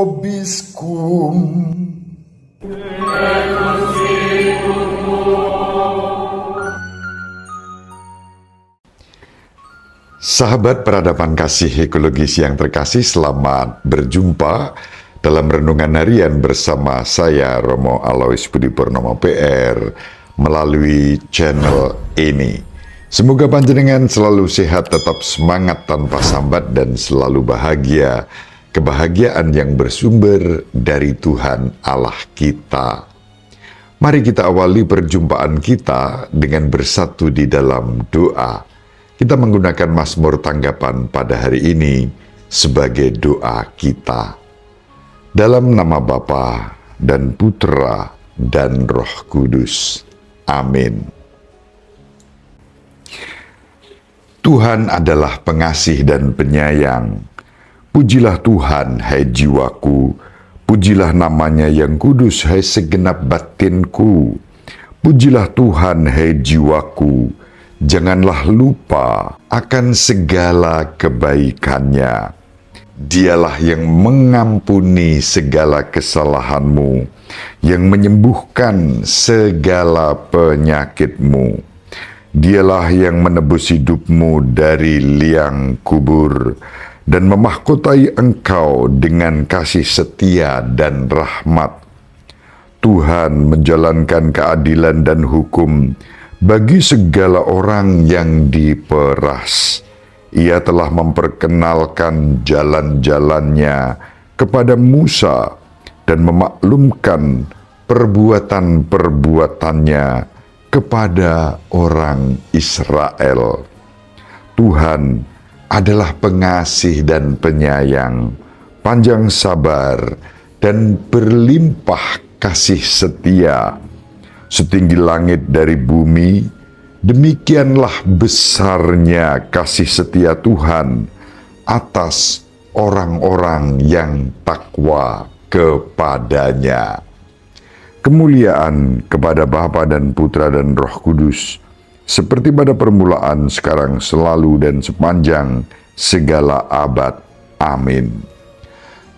vobiscum. Sahabat peradaban kasih ekologis yang terkasih, selamat berjumpa dalam renungan harian bersama saya Romo Alois Budi Purnomo PR melalui channel ini. Semoga panjenengan selalu sehat, tetap semangat tanpa sambat, dan selalu bahagia. Kebahagiaan yang bersumber dari Tuhan Allah kita. Mari kita awali perjumpaan kita dengan bersatu di dalam doa. Kita menggunakan Mazmur tanggapan pada hari ini sebagai doa kita. Dalam nama Bapa dan Putra dan Roh Kudus. Amin. Tuhan adalah pengasih dan penyayang. Pujilah Tuhan, hai jiwaku. Pujilah namanya yang kudus, hai segenap batinku. Pujilah Tuhan, hai jiwaku. Janganlah lupa akan segala kebaikannya. Dialah yang mengampuni segala kesalahanmu, yang menyembuhkan segala penyakitmu. Dialah yang menebus hidupmu dari liang kubur, dan memahkotai engkau dengan kasih setia dan rahmat. Tuhan menjalankan keadilan dan hukum bagi segala orang yang diperas. Ia telah memperkenalkan jalan-jalannya kepada Musa dan memaklumkan perbuatan-perbuatannya kepada orang Israel. Tuhan adalah pengasih dan penyayang, panjang sabar, dan berlimpah kasih setia. Setinggi langit dari bumi, demikianlah besarnya kasih setia Tuhan atas orang-orang yang takwa kepadanya. Kemuliaan kepada Bapa dan Putra dan Roh Kudus, seperti pada permulaan, sekarang, selalu, dan sepanjang segala abad. Amin.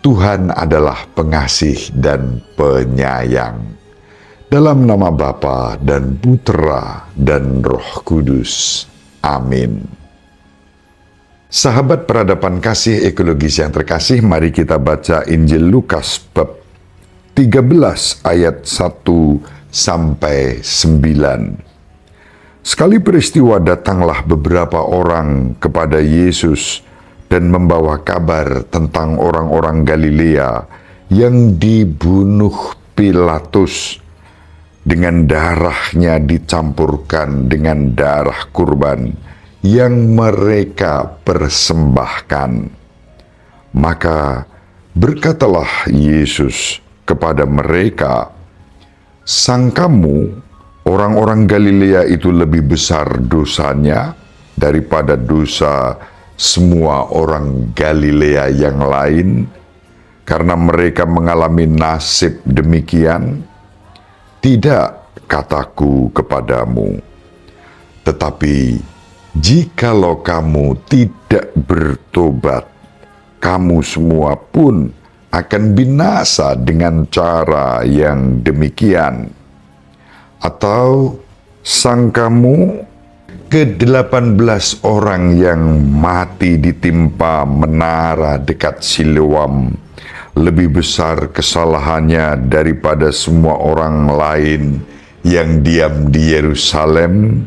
Tuhan adalah pengasih dan penyayang. Dalam nama Bapa dan Putra dan Roh Kudus. Amin. Sahabat peradaban kasih ekologis yang terkasih, mari kita baca Injil Lukas bab 13 ayat 1 sampai 9. Sekali peristiwa datanglah beberapa orang kepada Yesus dan membawa kabar tentang orang-orang Galilea yang dibunuh Pilatus, dengan darahnya dicampurkan dengan darah kurban yang mereka persembahkan. Maka berkatalah Yesus kepada mereka, "Sangkamu orang-orang Galilea itu lebih besar dosanya daripada dosa semua orang Galilea yang lain, karena mereka mengalami nasib demikian? Tidak, kataku kepadamu. Tetapi jikalau kamu tidak bertobat, kamu semua pun akan binasa dengan cara yang demikian. Atau sangkamu ke-18 orang yang mati ditimpa menara dekat Siloam lebih besar kesalahannya daripada semua orang lain yang diam di Yerusalem?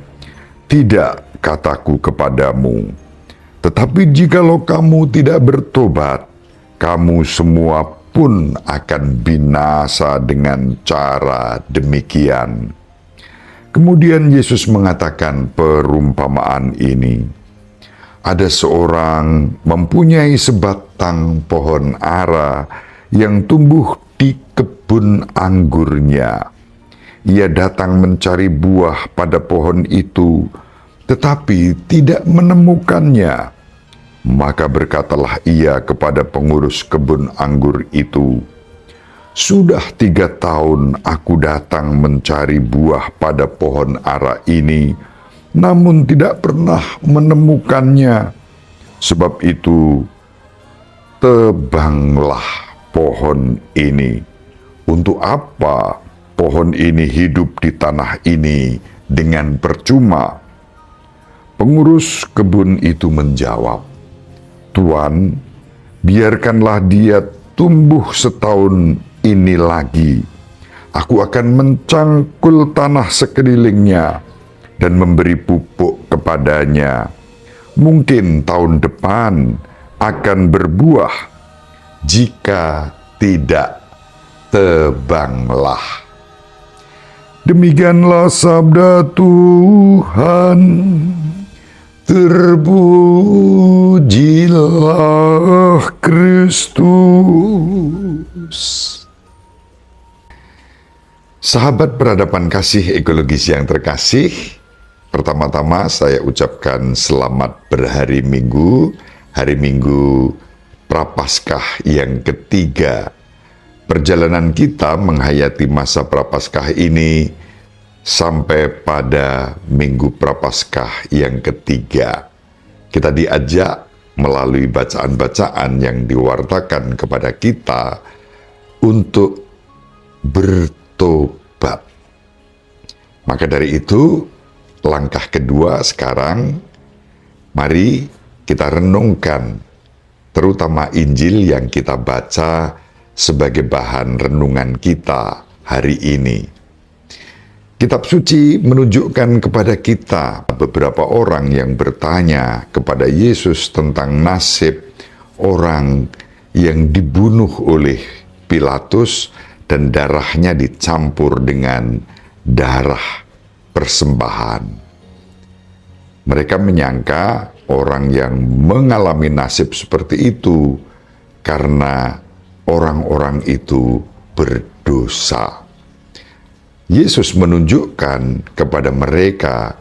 Tidak, kataku kepadamu. Tetapi jikalau kamu tidak bertobat, kamu semua pun akan binasa dengan cara demikian." Kemudian Yesus mengatakan perumpamaan ini. Ada seorang mempunyai sebatang pohon ara yang tumbuh di kebun anggurnya. Ia datang mencari buah pada pohon itu, tetapi tidak menemukannya. Maka berkatalah ia kepada pengurus kebun anggur itu, "Sudah 3 tahun aku datang mencari buah pada pohon ara ini, namun tidak pernah menemukannya. Sebab itu, tebanglah pohon ini? Untuk apa pohon ini hidup di tanah ini dengan percuma?" Pengurus kebun itu menjawab, "Tuan, biarkanlah dia tumbuh setahun ini lagi. Aku akan mencangkul tanah sekelilingnya dan memberi pupuk kepadanya. Mungkin tahun depan akan berbuah. Jika tidak, tebanglah." Demikianlah sabda Tuhan. Terpujilah Kristus. Sahabat peradaban kasih ekologis yang terkasih, pertama-tama saya ucapkan selamat berhari Minggu, hari Minggu Prapaskah yang ketiga. Perjalanan kita menghayati masa Prapaskah ini sampai pada Minggu Prapaskah yang ketiga. Kita diajak melalui bacaan-bacaan yang diwartakan kepada kita untuk bertobat. Maka dari itu, langkah kedua sekarang, mari kita renungkan terutama Injil yang kita baca sebagai bahan renungan kita hari ini. Kitab suci menunjukkan kepada kita beberapa orang yang bertanya kepada Yesus tentang nasib orang yang dibunuh oleh Pilatus dan darahnya dicampur dengan darah persembahan. Mereka menyangka orang yang mengalami nasib seperti itu karena orang-orang itu berdosa. Yesus menunjukkan kepada mereka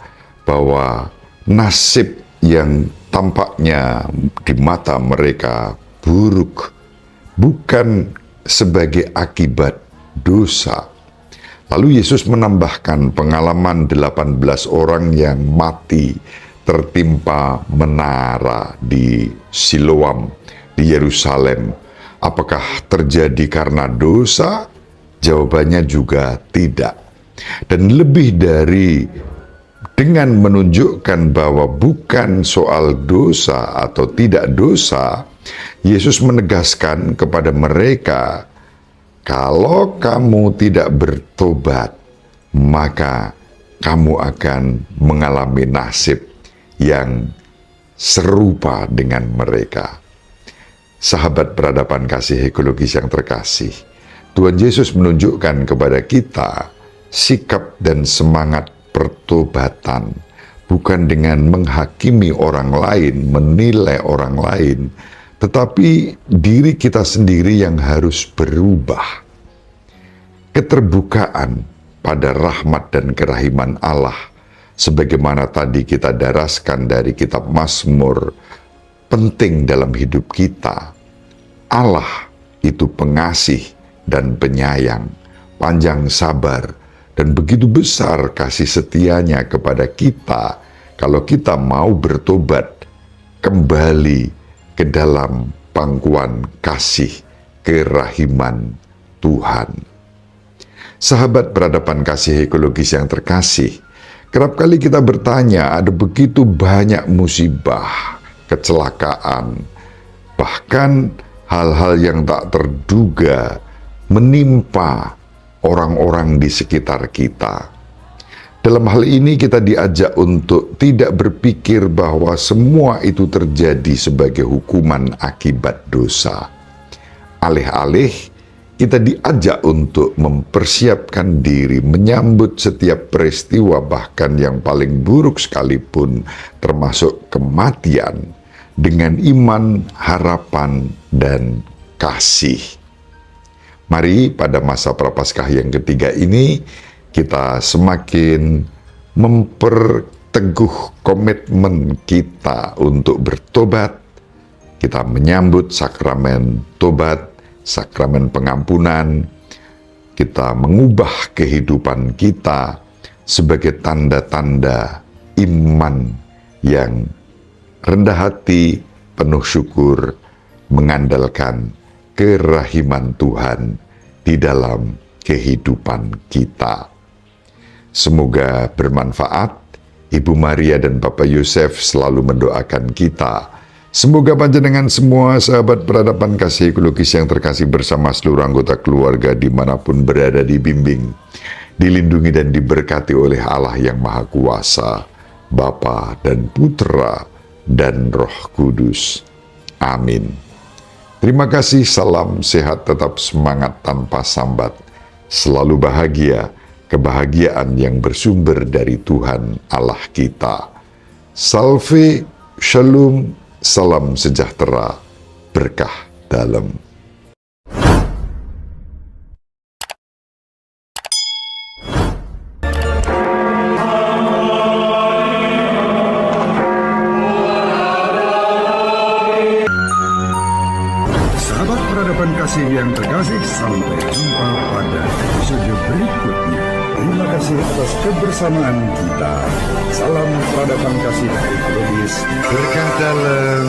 bahwa nasib yang tampaknya di mata mereka buruk bukan sebagai akibat dosa. Lalu Yesus menambahkan pengalaman 18 orang yang mati tertimpa menara di Siloam di Yerusalem. Apakah terjadi karena dosa? Jawabannya juga tidak. Dan lebih dari dengan menunjukkan bahwa bukan soal dosa atau tidak dosa, Yesus menegaskan kepada mereka, kalau kamu tidak bertobat, maka kamu akan mengalami nasib yang serupa dengan mereka. Sahabat peradaban kasih ekologis yang terkasih, Tuhan Yesus menunjukkan kepada kita sikap dan semangat pertobatan, bukan dengan menghakimi orang lain, menilai orang lain, tetapi diri kita sendiri yang harus berubah. Keterbukaan pada rahmat dan kerahiman Allah, sebagaimana tadi kita daraskan dari kitab Mazmur, penting dalam hidup kita. Allah itu pengasih dan penyayang, panjang sabar, dan begitu besar kasih setianya kepada kita kalau kita mau bertobat kembali ke dalam pangkuan kasih kerahiman Tuhan. Sahabat peradaban kasih ekologis yang terkasih, kerap kali kita bertanya, ada begitu banyak musibah, kecelakaan, bahkan hal-hal yang tak terduga menimpa orang-orang di sekitar kita. Dalam hal ini kita diajak untuk tidak berpikir bahwa semua itu terjadi sebagai hukuman akibat dosa. Alih-alih, kita diajak untuk mempersiapkan diri menyambut setiap peristiwa, bahkan yang paling buruk sekalipun, termasuk kematian, dengan iman, harapan, dan kasih. Mari pada masa Prapaskah yang ketiga ini kita semakin memperteguh komitmen kita untuk bertobat. Kita menyambut sakramen tobat, sakramen pengampunan. Kita mengubah kehidupan kita sebagai tanda-tanda iman yang rendah hati, penuh syukur, mengandalkan kerahiman Tuhan di dalam kehidupan kita. Semoga bermanfaat. Ibu Maria dan Bapak Yosef selalu mendoakan kita. Semoga panjenengan semua sahabat peradaban kasih ekologis yang terkasih bersama seluruh anggota keluarga dimanapun berada dibimbing, dilindungi dan diberkati oleh Allah yang Maha Kuasa, Bapa dan Putra dan Roh Kudus. Amin. Terima kasih, salam sehat, tetap semangat tanpa sambat, selalu bahagia, kebahagiaan yang bersumber dari Tuhan Allah kita. Salve, shalom, salam sejahtera, berkah dalam. Sahabat peradaban kasih yang terkasih, sampai jumpa pada episode berikutnya. Terima kasih atas kebersamaan kita. Salam peradaban kasih ekologis. Berkah dalam.